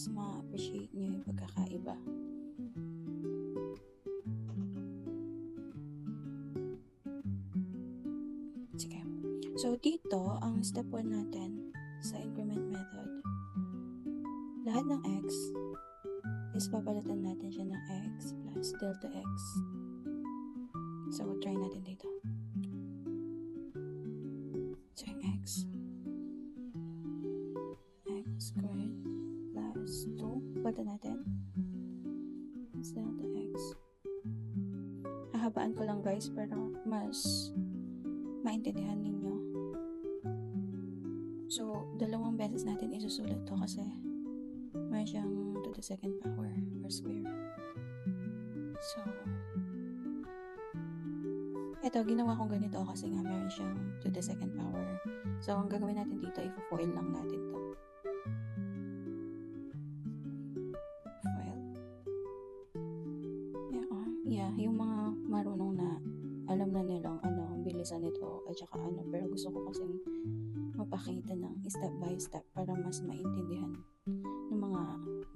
mas ma-appreciate nyo yung pagkakaiba. Sige. So, dito, ang step 1 natin sa increment method, lahat ng x is papalitan natin siya ng x plus delta x. So, try natin dito. So, yung x squared plus 2. Pata natin. Plus delta x. Hahabaan ko lang guys para mas maintindihan ninyo. So, dalawang beses natin isusulat to kasi may siyang to the second power or square. So, eto, ginawa kong ganito kasi nga meron siyang to the second power. So, ang gagawin natin dito, i-foil lang natin to. Foil. Yeah, yung mga marunong na alam na nilang ang bilisan nito at saka pero gusto ko kasing mapakita ng step by step para mas maintindihan ng mga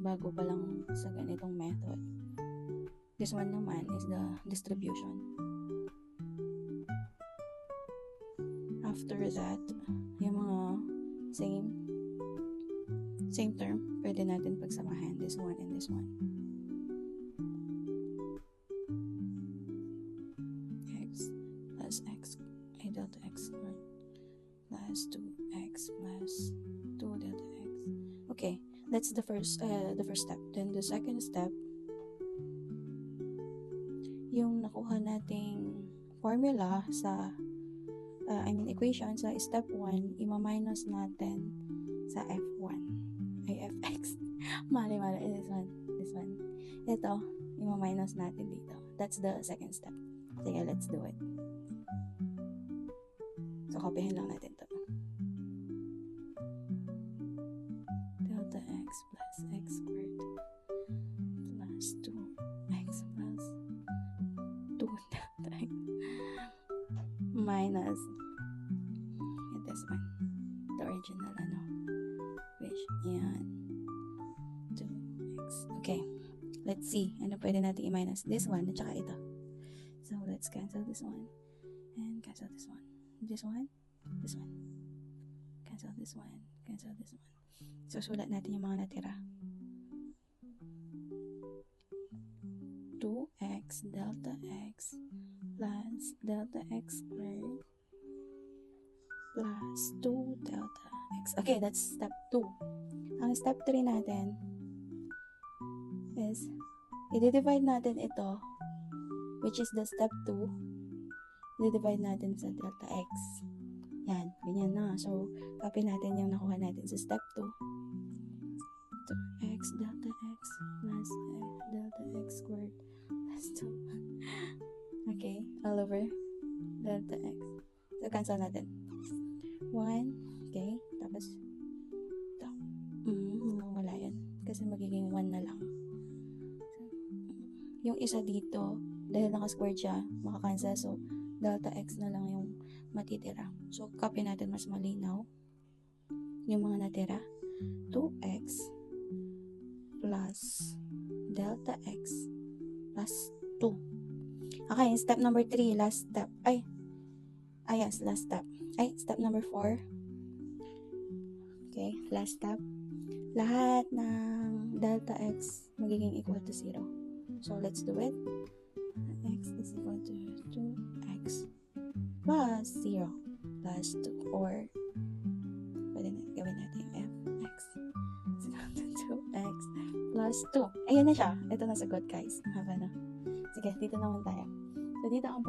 bago pa lang sa ganitong method. This one naman is the distribution. After that, yung mga same term, pwede natin pagsamahan this one and this one. X plus x, delta x squared plus 2x plus 2 delta x. Okay, that's the first step. Then the second step, yung nakuha nating formula sa equation sa step 1, ima-minus natin sa f1 ay fx. mali this one ito, ima-minus natin dito. That's the second step. Sige, let's do it. So, copyhin lang natin to. Delta x plus x squared plus 2x plus 2 delta x minus this one, the original which yan 2x. Okay, let's see ano pwede natin i-minus. This one at saka ito. So let's cancel this one and cancel this one, this one, cancel this one, cancel this one. So sulat natin yung mga natira. 2x delta x plus delta x squared plus 2 delta x. Okay, that's step 2. Ang step 3 natin is i-divide natin ito, which is the step 2. I-divide natin sa delta x. Yan, ganyan na. So, copy natin yung nakuha natin sa step 2. So, x delta x plus delta x squared plus 2. Okay, all over delta x. So, cancel natin. 1, okay, tapos ito. Wala yan. Kasi magiging 1 na lang. So, yung isa dito, dahil naka-squared siya, makakancel. So, delta x na lang yung matitira. So, copy natin mas malinaw. Yung mga natira. 2x plus delta x plus 2. Okay, step number 3, last step. Yes, last step. Step number 4. Okay, last step. Lahat ng delta x magiging equal to 0. So, let's do it. X is equal to 2x plus 0 plus 2, or pwede na gawin natin fx is equal to 2x plus 2. Ayan na siya. Ito na sagot, guys. Ang haba na. Sige, dito naman tayo. So, dito ang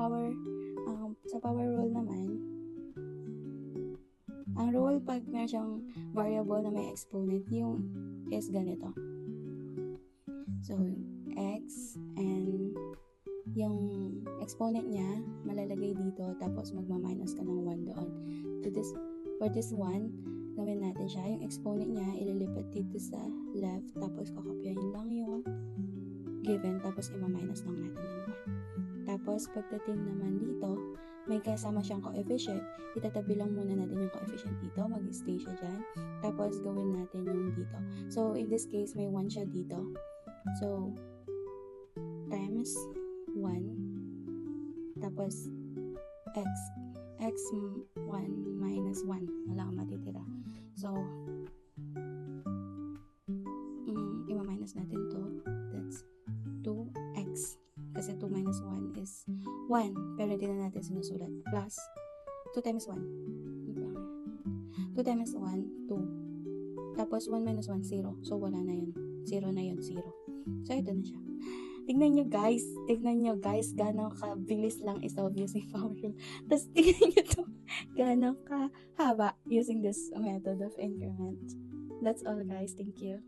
sa power rule naman, ang rule pag meron siyang variable na may exponent, yung is ganito. So, x and yung exponent niya, malalagay dito, tapos magma-minus ka ng 1 doon. For this one, gawin natin siya. Yung exponent niya, ililipat dito sa left, tapos kakopyahin lang yung given, tapos ima-minus lang natin ng Tapos, pagdating naman dito, may kasama siyang coefficient. Itatabi lang muna natin yung coefficient dito. Mag-stay siya dyan. Tapos, gawin natin yung dito. So, in this case, may 1 siya dito. So, times 1. Tapos, x. x1 minus 1. Wala kang matitira. So, ima-minus natin to. That's 2x. Kasi 2 minus 1 is 1. Pero hindi na natin sinusulat. Plus 2 times 1. 2 times 1, 2. Tapos 1 minus 1, 0. So, wala na yun. 0 na yun, 0. So, ito na siya. Tignan nyo guys, gano'ng kabilis lang i-solve using power rule. Tapos, tignan nyo to, gano'ng kahaba using this method of increment. That's all guys. Thank you.